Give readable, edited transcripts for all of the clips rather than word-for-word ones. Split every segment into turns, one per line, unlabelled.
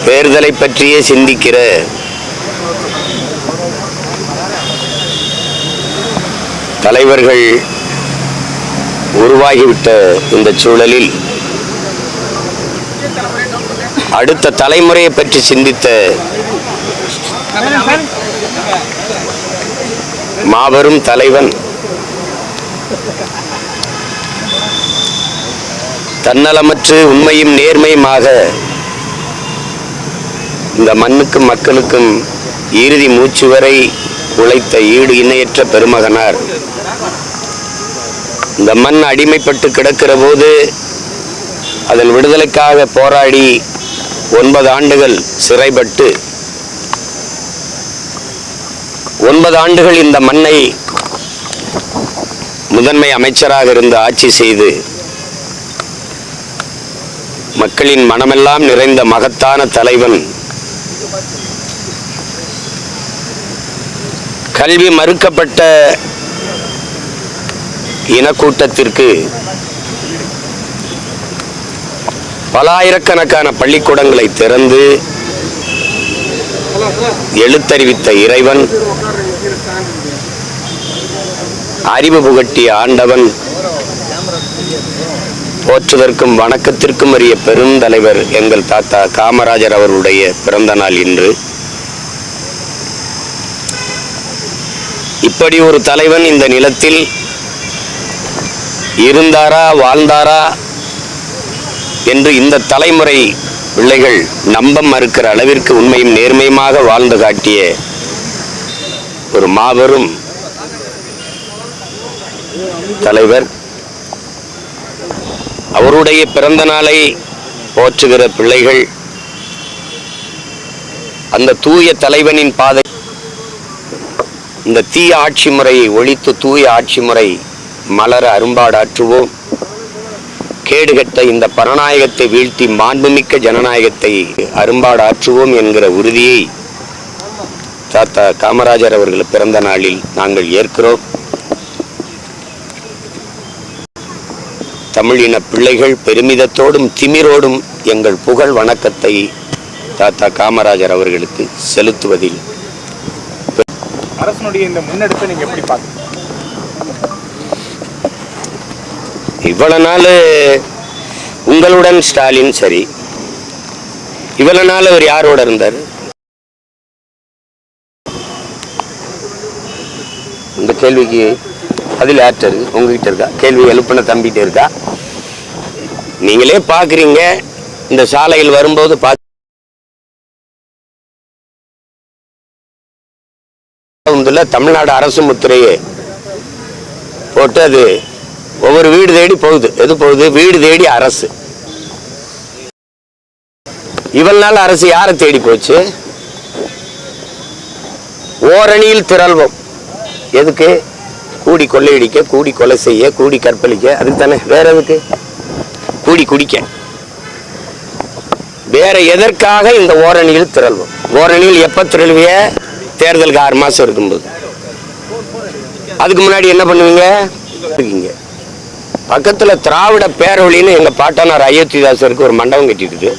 தேர்தலை பற்றியே சிந்திக்கிற தலைவர்கள் உருவாகிவிட்ட இந்த சூழலில் அடுத்த தலைமுறையை பற்றி சிந்தித்த மாபெரும் தலைவன் தன்னலமற்று உண்மையும் நேர்மையுமாக இந்த மண்ணுக்கும் மக்களுக்கும் இறுதி மூச்சு வரை உழைத்த ஈடு இணையற்ற பெருமகனார் இந்த மண் அடிமைப்பட்டு கிடக்கிற போது அதன் விடுதலைக்காக போராடி 9 ஆண்டுகள் சிறைப்பட்டு 9 ஆண்டுகள் இந்த மண்ணை முதன்மை அமைச்சராக இருந்து ஆட்சி செய்து மக்களின் மனமெல்லாம் நிறைந்த மகத்தான தலைவன் கல்வி மறுக்கப்பட்ட இனக்கூட்டத்திற்கு பல ஆயிரக்கணக்கான பள்ளிக்கூடங்களை திறந்து எழுத்தறிவித்த இறைவன், அறிவு புகட்டிய ஆண்டவன், போற்றுவதற்கும் வணக்கத்திற்கும் உரிய பெருந்தலைவர் எங்கள் தாத்தா காமராஜர் அவருடைய பிறந்த நாள் இன்று. இப்படி ஒரு தலைவன் இந்த நிலத்தில் இருந்தாரா வாழ்ந்தாரா என்று இந்த தலைமுறை பிள்ளைகள் நம்ப மறுக்கிற அளவிற்கு உண்மையும் நேர்மையுமாக வாழ்ந்து காட்டிய ஒரு மாபெரும் தலைவர். அவருடைய பிறந்த நாளை போற்றுகிற பிள்ளைகள் அந்த தூய தலைவனின் பாதை, இந்த தீய ஆட்சி முறையை ஒழித்து தூய ஆட்சி முறை மலர அரும்பாடாற்றுவோம். கேடுகட்ட இந்த பரநாயகத்தை வீழ்த்தி மாண்புமிக்க ஜனநாயகத்தை அரும்பாடாற்றுவோம் என்கிற உறுதியை தாத்தா காமராஜர் அவர்கள் பிறந்த நாளில் நாங்கள் ஏற்கிறோம். தமிழின பிள்ளைகள் பெருமிதத்தோடும் திமிரோடும் எங்கள் புகழ் வணக்கத்தை தாத்தா காமராஜர் அவர்களுக்கு செலுத்துவதில்
அரசனுடைய இந்த முன்னெடுப்பை நீங்க எப்படி பார்க்கறீங்க?
இவ்வளவு நாள் உங்களுடன் ஸ்டாலின் சரி, இவ்வளவு நாள் அவர் யாரோட இருந்தார்? இந்த கேள்விக்கு பதில் யார்கிட்ட இருக்கு? உங்ககிட்ட இருக்கா? கேள்வி எழுப்பின தம்பிட்டு இருக்கா? நீங்களே பாக்குறீங்க. இந்த சாலையில் வரும்போது தமிழ்நாடு அரசு முத்திரையை போட்டு அது ஒவ்வொரு வீடு தேடி போகுது. எது போகுது? வீடு தேடி அரசு. இவ்வளவு நாள் அரசு யாரை தேடி போச்சு? ஓரணியில் திரள்வோம். எதுக்கு? கூடி கொள்ளையடிக்க, கூடி கொலை செய்ய, கூடி கற்பழிக்க. அதுக்கு தானே. வேற எதுக்கு? கூடி குடிக்க. வேற எதற்காக இந்த ஓரணியில் திரள்வோம்? ஓரணியில் எப்ப திரள்விய? தேர்தலுக்கு 6 மாசம் இருக்கும்போது. அதுக்கு முன்னாடி என்ன பண்ணுவீங்க? பக்கத்துல திராவிட பேரொழின்னு எங்க பாட்டனார் அயோத்திதாசருக்கு ஒரு மண்டபம் கட்டிட்டு,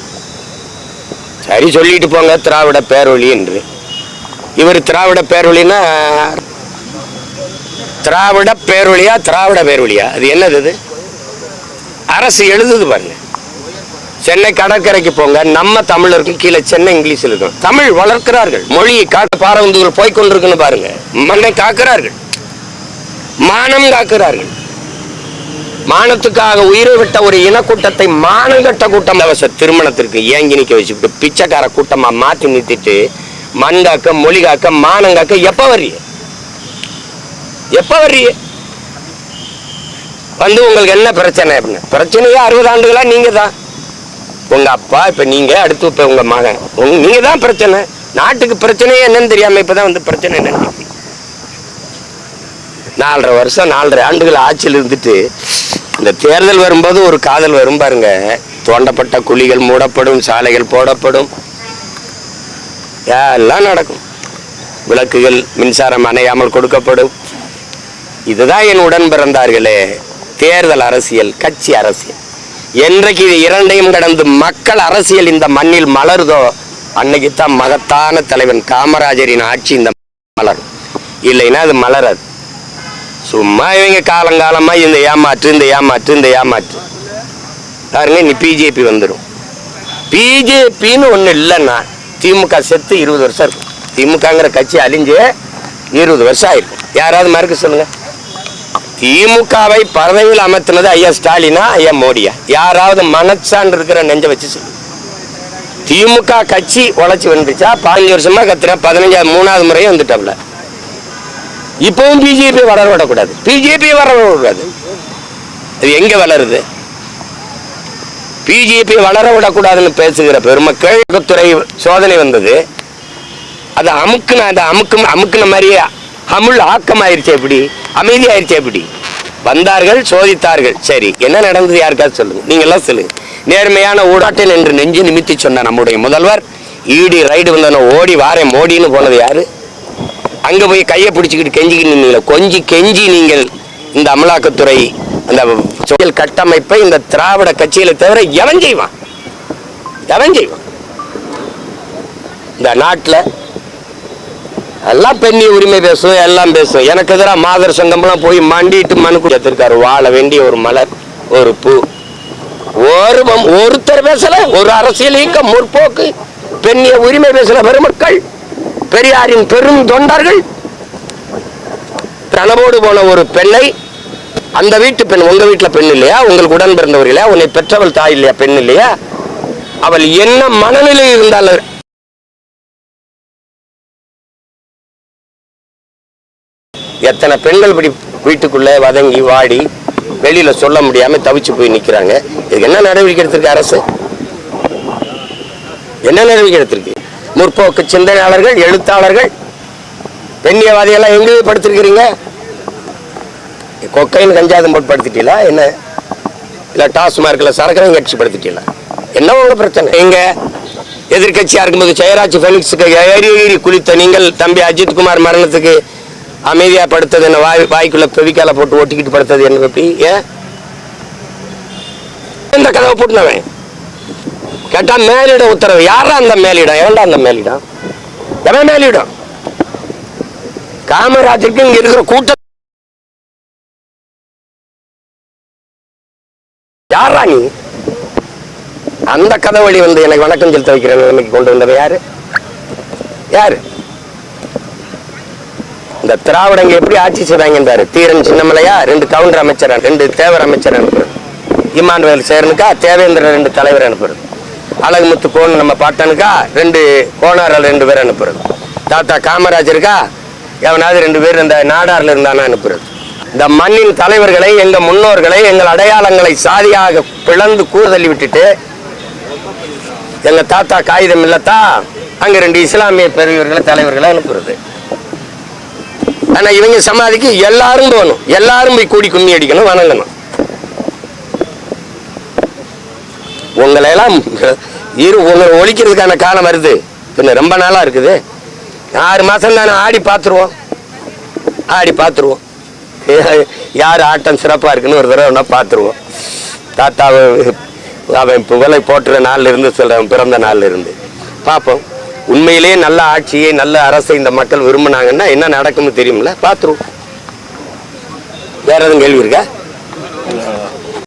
சரி சொல்லிட்டு போங்க திராவிட பேரொழி என்று. இவர் திராவிட பேரொழின்னா திராவிட பேரொழியா திராவிட பேரொழியா? அது என்னது? அது அரசு எழுதுது பாருங்க. சென்னை கடற்கரைக்கு போங்க, நம்ம தமிழருக்கு கீழே சென்னை இங்கிலீஷில் இருக்கும். தமிழ் வளர்க்கிறார்கள், மொழியை காக்க பாரம்பரியங்கள் போய்கொண்டிருக்குன்னு பாருங்க. மண்ணை காக்கிறார்கள், மானம் காக்கிறார்கள். மானத்துக்காக உயிரை விட்ட ஒரு இனக்கூட்டத்தை மானங்கட்ட கூட்டம் திருமணத்திற்கு ஏங்கி நிக்க வச்சுட்டு பிச்சைக்கார கூட்டமா மாற்றி நிறுத்திட்டு மண் காக்க, மொழி காக்க, மானம் காக்க எப்ப வர்றீங்க? எப்ப வர்றீங்க? வந்து உங்களுக்கு என்ன பிரச்சனை அப்படின்னு? பிரச்சனையே 60 ஆண்டுகளா நீங்க தான். உங்க அப்பா, இப்ப நீங்க, அடுத்து இப்ப உங்க மகன், நீங்க தான் பிரச்சனை. நாட்டுக்கு பிரச்சனையே என்னன்னு தெரியாம இப்பதான் வந்து பிரச்சனை என்னன்னு 4.5 வருஷம் 4.5 ஆண்டுகள் ஆட்சியில் இருந்துட்டு இந்த தேர்தல் வரும்போது ஒரு காதல் வரும் பாருங்க. தோண்டப்பட்ட குழிகள் மூடப்படும், சாலைகள் போடப்படும், எல்லாம் நடக்கும். விளக்குகள் மின்சாரம் அணையாமல் கொடுக்கப்படும். இதுதான் என் உடன் பிறந்தார்களே தேர்தல் அரசியல், கட்சி அரசியல். என்றைக்கு இது இரண்டையும் கடந்து மக்கள் அரசியல் இந்த மண்ணில் மலருதோ அன்னைக்கு தான் மகத்தான தலைவன் காமராஜரின் ஆட்சி இந்த மலரும். இல்லைன்னா அது மலராது. சும்மா இவங்க காலங்காலமா இந்த ஏமாற்று பாருங்க, நீ பிஜேபி வந்துடும். பிஜேபின்னு ஒண்ணு இல்லைன்னா திமுக செத்து 20 வருஷம் இருக்கும். திமுகங்கிற கட்சி அழிஞ்சு 20 வருஷம் ஆயிருக்கும். யாராவது மறுக்க சொல்லுங்க. திமுகவை பதவியில் அமர்த்தினது ஐயா ஸ்டாலினா ஐயா மோடியா? யாராவது மனச்சான்று இருக்கிற நெஞ்ச வச்சு சொல்லு. திமுக கட்சி உழைச்சி வந்துச்சா? 15 வருஷமா கத்துறேன், 15 3வது முறையும் வந்துட்டோம்ல. இப்பவும் பிஜேபி வளர விடக்கூடாது. பிஜேபி வளர விடக்கூடாது. அது எங்க வளருது? பிஜேபி வளர விடக்கூடாதுன்னு பேசுகிற பெருமக்கள் துறை சோதனை வந்தது. அது அமுக்குன மாதிரியே அமுல் ஆக்கமாயிருச்சு. எப்படி அமைதி ஆயிருச்சு? எப்படி வந்தார்கள், சோதித்தார்கள். சரி, என்ன நடந்தது? யாருக்காவது சொல்லுங்க. நீங்க எல்லாம் சொல்லுங்க. நேர்மையான ஊடாட்டன் என்று நெஞ்சு நிமித்தி சொன்ன நம்முடைய முதல்வர் ஈடி ரைடு வந்தன ஓடி வாரேன் மோடின்னு போனது யாரு? அங்க போய் கையை பிடிச்சிக்கிட்டு கெஞ்சிக்கிட்டு கொஞ்சி கெஞ்சி நீங்கள் இந்த அமலாக்கத்துறை அந்த செயல் கட்டமைப்பை இந்த திராவிட கட்சிகளை தவிர எவன் செய்வான்? இந்த நாட்டில் எல்லாம் பெண்ணிய உரிமை பேசும், எல்லாம் பேசும். எனக்கு எதிராக மாதர் சங்கம்லாம் போய் மண்டிட்டு மனு கொடுத்திருக்காரு. வாழ வேண்டிய ஒரு மலர், ஒரு பூ, ஒருத்தர் பேசல. ஒரு அரசியல் இயக்கம், முற்போக்கு, பெண்ணிய உரிமை பேசல பெருமக்கள், பெரியாரின் பெரும் தொண்டர்கள். கனவோடு போன ஒரு பெண்ணை, அந்த வீட்டு பெண், உங்க வீட்டுல பெண் இல்லையா? உங்களுக்கு உடன் பிறந்தவர் இல்லையா? உன்னை பெற்றவள் தாய் இல்லையா? பெண் இல்லையா? அவள் என்ன மனநிலை இருந்தாலும் எத்தனை பெண்கள் இப்படி வீட்டுக்குள்ள வதங்கி வாடி வெளியில சொல்ல முடியாம தவிச்சு போய் நிக்கிறாங்க. இதுக்கு என்ன நடவடிக்கை எடுத்திருக்கு அரசு? என்ன நடவடிக்கை எடுத்திருக்கு? முற்போக்கு சிந்தனையாளர்கள், எழுத்தாளர்கள், பெண்ணியவாதிகள்லாம் எங்க படுத்திருக்கிறீங்க? கொக்கைன்னு கஞ்சாதம் போட்டு படுத்திட்டீங்களா என்ன? இல்ல டாஸ்மார்க்ல சரக்கரையும் கட்சி படுத்திட்டீங்களா? என்ன உங்க பிரச்சனை? எங்க எதிர்கட்சியா இருக்கும்போது ஜெயராஜ் பெனிக்ஸுக்கு ஏறி குளித்த நீங்கள் தம்பி அஜித்குமார் மரணத்துக்கு அமைதியா படுத்தது என்ன? வாய்க்குள்ள பெவிக்கால போட்டு ஒட்டிக்கிட்டு படுத்தது என்ன? எப்படி இந்த கதவை போட்டுனவன் கேட்டா மேலிட உத்தரவு. யாரா அந்த மேலிடம்? எவன்டா அந்த மேலிடம்? எவன் மேலிடம்? காமராஜருக்கு இங்க இருக்கிற கூட்டம் யாரா நீ? அந்த கதவழி வந்து எனக்கு வணக்கம் செலுத்த வைக்கிற நிலைமைக்கு கொண்டு வந்தவன் யாரு? யாரு? இந்த திராவிடங்க எப்படி ஆட்சி செய்றாங்க? தீரன் சின்னமலையா 2 கவுண்டர் அமைச்சர், 2 தேவர் அமைச்சர் அனுப்புறது. இமானுவேல் சேர்னுக்கா தேவேந்திர 2 தலைவர் அனுப்புறது. அழகுமுத்து கோன் நம்ம பாட்டனுக்கா 2 கோனாரால் 2 பேர் அனுப்புறது. தாத்தா காமராஜருக்கா எவனாவது 2 பேர் இந்த நாடார்ல இருந்தானா அனுப்புறது. இந்த மண்ணின் தலைவர்களை, எங்க முன்னோர்களை, எங்கள் அடையாளங்களை சாதியாக பிளந்து கூறுதள்ளி விட்டுட்டு எங்க தாத்தா காகிதம் இல்லத்தா அங்க 2 இஸ்லாமிய பெரியவர்களை தலைவர்களை அனுப்புறது. ஆனா இவங்க சமாதிக்கு எல்லாரும் போகணும், எல்லாரும் போய் கூடி கும்மி அடிக்கணும், வணங்கணும். உங்களை எல்லாம் உங்களை ஒழிக்கிறதுக்கான காலம் வருது. பின்ன ரொம்ப நாளா இருக்குது. 6 மாசம் தானே ஆடி பார்த்துருவோம். யார் ஆட்டம் சிறப்பா இருக்குன்னு ஒரு தடவை பார்த்துருவோம். தாத்தாவை அவன் புகழை போட்டுற நாள்ல இருந்து சொல்றவன் பிறந்த நாள்ல இருந்து பார்ப்போம். உண்மையிலேயே நல்ல ஆட்சியை, நல்ல அரசை இந்த மக்கள் விரும்பினாங்கன்னா என்ன நடக்கும்னு தெரியுமில்ல? பார்த்துருவோம். வேற எதுவும் கேள்வி இருக்கா?